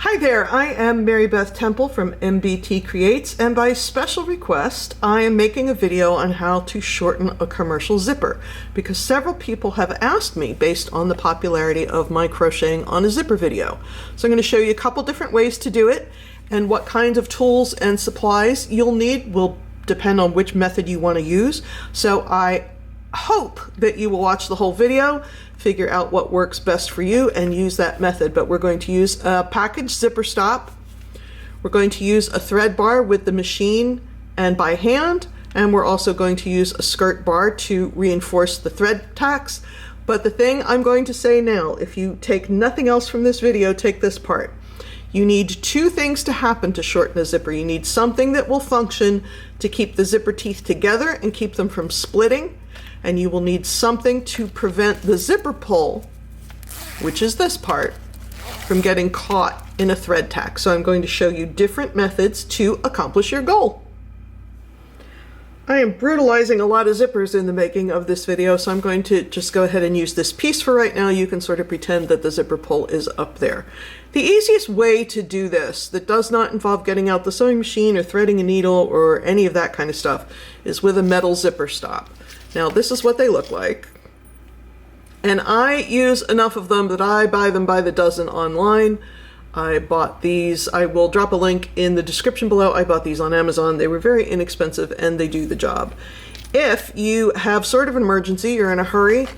Hi there, I am Mary Beth Temple from MBT Creates, and by special request, I am making a video on how to shorten a commercial zipper because several people have asked me based on the popularity of my crocheting on a zipper video. So I'm going to show you a couple different ways to do it, and what kinds of tools and supplies you'll need will depend on which method you want to use. So I hope that you will watch the whole video, figure out what works best for you, and use that method. But we're going to use a package zipper stop. We're going to use a thread bar with the machine and by hand, and we're also going to use a skirt bar to reinforce the thread tacks. But the thing I'm going to say now, if you take nothing else from this video, take this part. You need two things to happen to shorten a zipper. You need something that will function to keep the zipper teeth together and keep them from splitting. And you will need something to prevent the zipper pull, which is this part, from getting caught in a thread tack. So I'm going to show you different methods to accomplish your goal. I am brutalizing a lot of zippers in the making of this video, so I'm going to just go ahead and use this piece for right now. You can sort of pretend that the zipper pull is up there. The easiest way to do this that does not involve getting out the sewing machine or threading a needle or any of that kind of stuff is with a metal zipper stop. Now this is what they look like, and I use enough of them that I buy them by the dozen online. I bought these, I will drop a link in the description below. I bought these on Amazon. They were very inexpensive and they do the job. If you have sort of an emergency, you're in a hurry,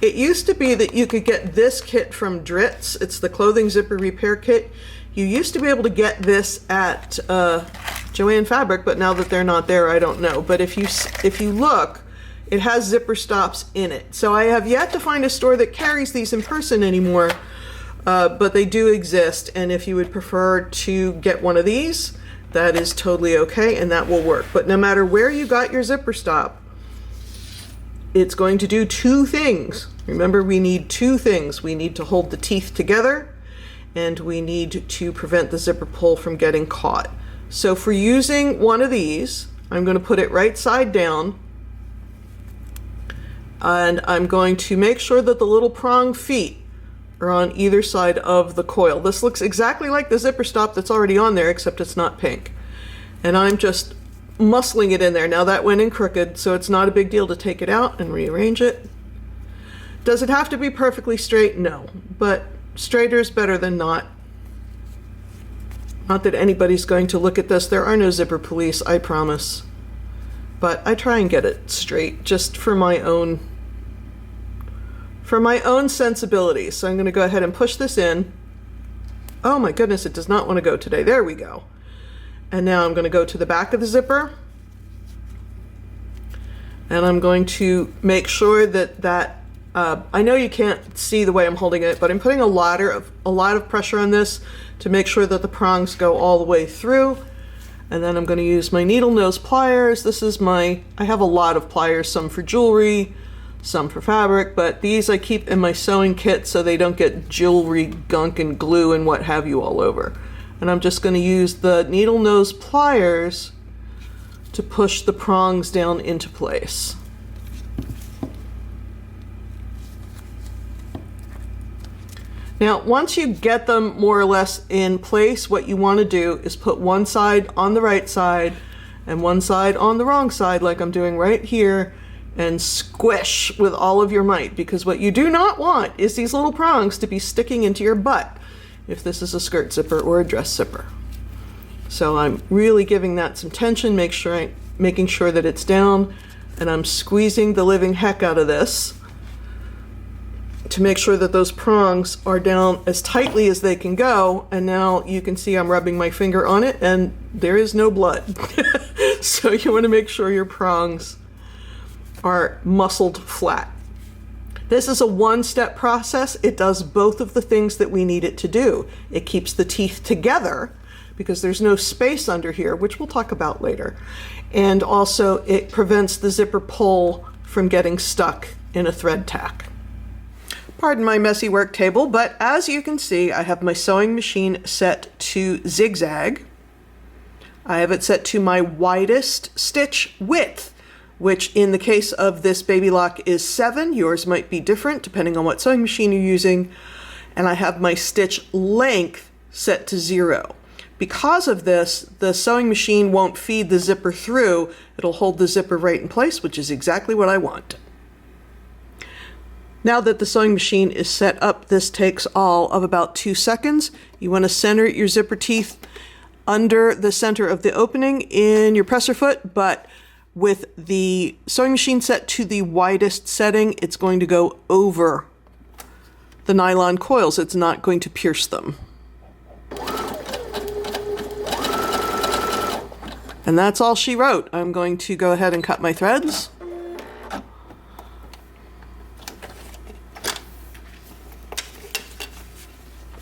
it used to be that you could get this kit from Dritz. It's the clothing zipper repair kit. You used to be able to get this at Joann Fabric, but now that they're not there, I don't know. But if you look, it has zipper stops in it. So I have yet to find a store that carries these in person anymore, but they do exist. And if you would prefer to get one of these, that is totally okay, and that will work. But no matter where you got your zipper stop, it's going to do two things. Remember, we need two things. We need to hold the teeth together, and we need to prevent the zipper pull from getting caught. So for using one of these, I'm going to put it right side down, and I'm going to make sure that the little prong feet are on either side of the coil. This looks exactly like the zipper stop that's already on there, except it's not pink. And I'm just muscling it in there. Now that went in crooked, so it's not a big deal to take it out and rearrange it. Does it have to be perfectly straight? No, but straighter is better than not. Not that anybody's going to look at this. There are no zipper police, I promise. But I try and get it straight just for my own sensibility. So I'm going to go ahead and push this in. Oh my goodness, it does not want to go today. There we go. And now I'm going to go to the back of the zipper, and I'm going to make sure that I know you can't see the way I'm holding it, but I'm putting a lot of pressure on this to make sure that the prongs go all the way through. And then I'm going to use my needle nose pliers. I have a lot of pliers, some for jewelry, some for fabric, but these I keep in my sewing kit so they don't get jewelry gunk and glue and what have you all over. And I'm just going to use the needle nose pliers to push the prongs down into place. Now, once you get them more or less in place, what you want to do is put one side on the right side and one side on the wrong side, like I'm doing right here, and squish with all of your might, because what you do not want is these little prongs to be sticking into your butt if this is a skirt zipper or a dress zipper. So I'm really giving that some tension, making sure that it's down, and I'm squeezing the living heck out of this to make sure that those prongs are down as tightly as they can go. And now you can see I'm rubbing my finger on it and there is no blood. So you want to make sure your prongs are muscled flat. This is a one-step process. It does both of the things that we need it to do. It keeps the teeth together because there's no space under here, which we'll talk about later. And also it prevents the zipper pull from getting stuck in a thread tack. Pardon my messy work table, but as you can see, I have my sewing machine set to zigzag. I have it set to my widest stitch width, which in the case of this baby lock is 7. Yours might be different depending on what sewing machine you're using. And I have my stitch length set to 0. Because of this, the sewing machine won't feed the zipper through. It'll hold the zipper right in place, which is exactly what I want. Now that the sewing machine is set up, this takes all of about 2 seconds. You want to center your zipper teeth under the center of the opening in your presser foot, but with the sewing machine set to the widest setting, it's going to go over the nylon coils. It's not going to pierce them. And that's all she wrote. I'm going to go ahead and cut my threads.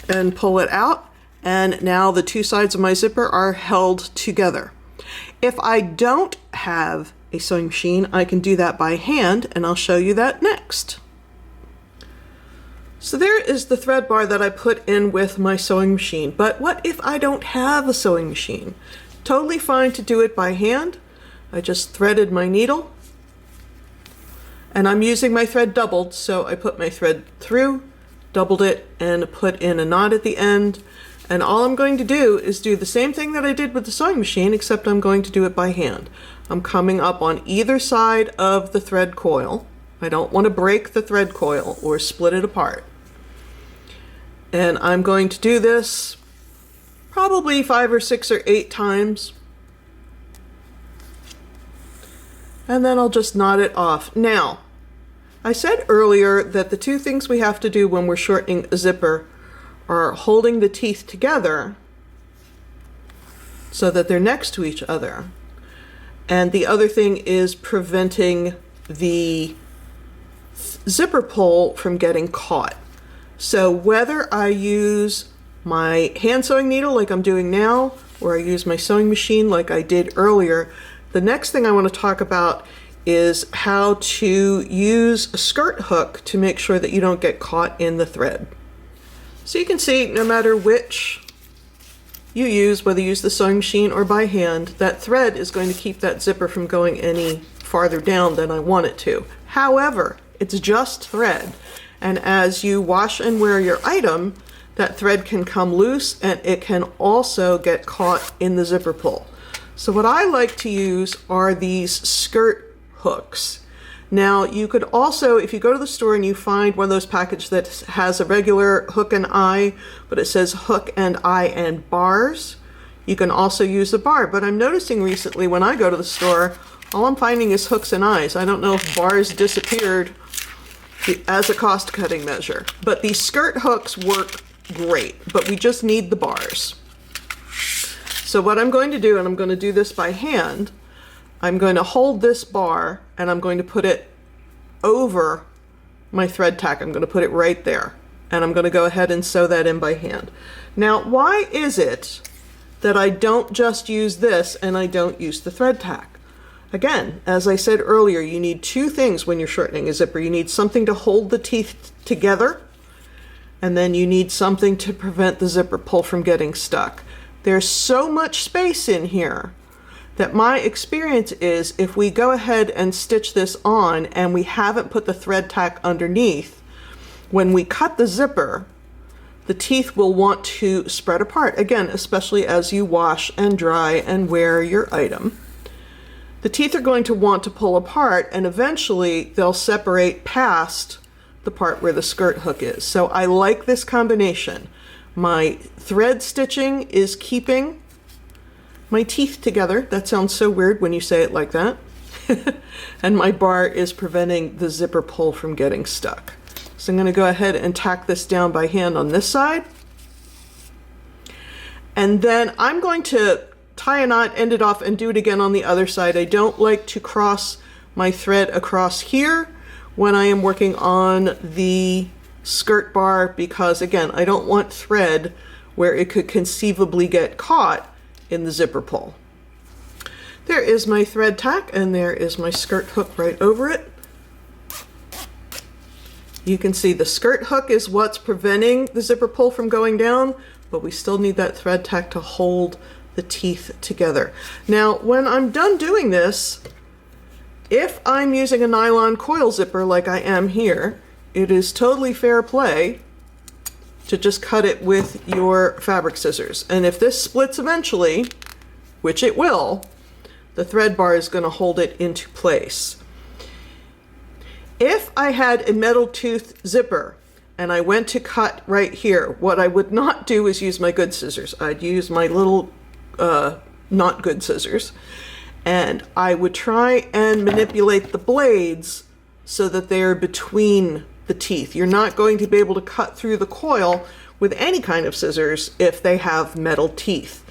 And pull it out. And now the 2 sides of my zipper are held together. If I don't have a sewing machine, I can do that by hand, and I'll show you that next. So there is the thread bar that I put in with my sewing machine. But what if I don't have a sewing machine? Totally fine to do it by hand. I just threaded my needle, and I'm using my thread doubled, so I put my thread through, doubled it, and put in a knot at the end. And all I'm going to do is do the same thing that I did with the sewing machine, except I'm going to do it by hand. I'm coming up on either side of the thread coil. I don't want to break the thread coil or split it apart. And I'm going to do this probably 5 or 6 or 8 times. And then I'll just knot it off. Now, I said earlier that the 2 things we have to do when we're shortening a zipper are holding the teeth together so that they're next to each other. And the other thing is preventing the zipper pull from getting caught. So whether I use my hand sewing needle like I'm doing now, or I use my sewing machine like I did earlier, the next thing I want to talk about is how to use a skirt hook to make sure that you don't get caught in the thread. So you can see, no matter which you use, whether you use the sewing machine or by hand, that thread is going to keep that zipper from going any farther down than I want it to. However, it's just thread, and as you wash and wear your item, that thread can come loose and it can also get caught in the zipper pull. So what I like to use are these skirt hooks. Now you could also, if you go to the store and you find one of those packages that has a regular hook and eye, but it says hook and eye and bars, you can also use the bar. But I'm noticing recently when I go to the store, all I'm finding is hooks and eyes. I don't know if bars disappeared as a cost cutting measure, but these skirt hooks work great, but we just need the bars. So what I'm going to do, and I'm going to do this by hand, I'm going to hold this bar and I'm going to put it over my thread tack. I'm going to put it right there, and I'm going to go ahead and sew that in by hand. Now, why is it that I don't just use this and I don't use the thread tack? Again, as I said earlier, you need 2 things when you're shortening a zipper. You need something to hold the teeth together, and then you need something to prevent the zipper pull from getting stuck. There's so much space in here that my experience is if we go ahead and stitch this on and we haven't put the thread tack underneath, when we cut the zipper, the teeth will want to spread apart. Again, especially as you wash and dry and wear your item. The teeth are going to want to pull apart, and eventually they'll separate past the part where the skirt hook is. So I like this combination. My thread stitching is keeping my teeth together. That sounds so weird when you say it like that. And my bar is preventing the zipper pull from getting stuck. So I'm going to go ahead and tack this down by hand on this side. And then I'm going to tie a knot, end it off, and do it again on the other side. I don't like to cross my thread across here when I am working on the skirt bar, because again, I don't want thread where it could conceivably get caught in the zipper pull. There is my thread tack, and there is my skirt hook right over it. You can see the skirt hook is what's preventing the zipper pull from going down, but we still need that thread tack to hold the teeth together. Now, when I'm done doing this, if I'm using a nylon coil zipper like I am here, it is totally fair play to just cut it with your fabric scissors. And if this splits eventually, which it will, the thread bar is going to hold it into place. If I had a metal tooth zipper and I went to cut right here, what I would not do is use my good scissors. I'd use my little not good scissors, and I would try and manipulate the blades so that they're between the teeth. You're not going to be able to cut through the coil with any kind of scissors if they have metal teeth.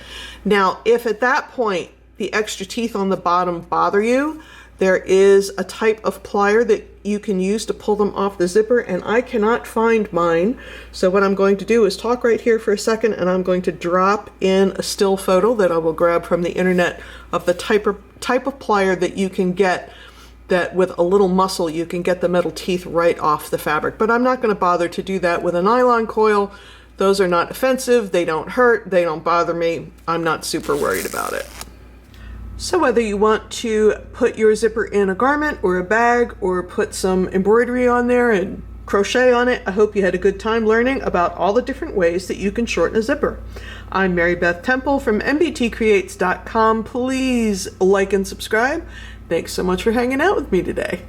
Now, if at that point the extra teeth on the bottom bother you, there is a type of plier that you can use to pull them off the zipper, and I cannot find mine. So what I'm going to do is talk right here for a second, and I'm going to drop in a still photo that I will grab from the internet of the type of plier that you can get, that with a little muscle you can get the metal teeth right off the fabric. But I'm not going to bother to do that with a nylon coil. Those are not offensive, they don't hurt, they don't bother me. I'm not super worried about it. So whether you want to put your zipper in a garment or a bag or put some embroidery on there and crochet on it, I hope you had a good time learning about all the different ways that you can shorten a zipper. I'm Mary Beth Temple from MBTcreates.com. Please like and subscribe. Thanks so much for hanging out with me today.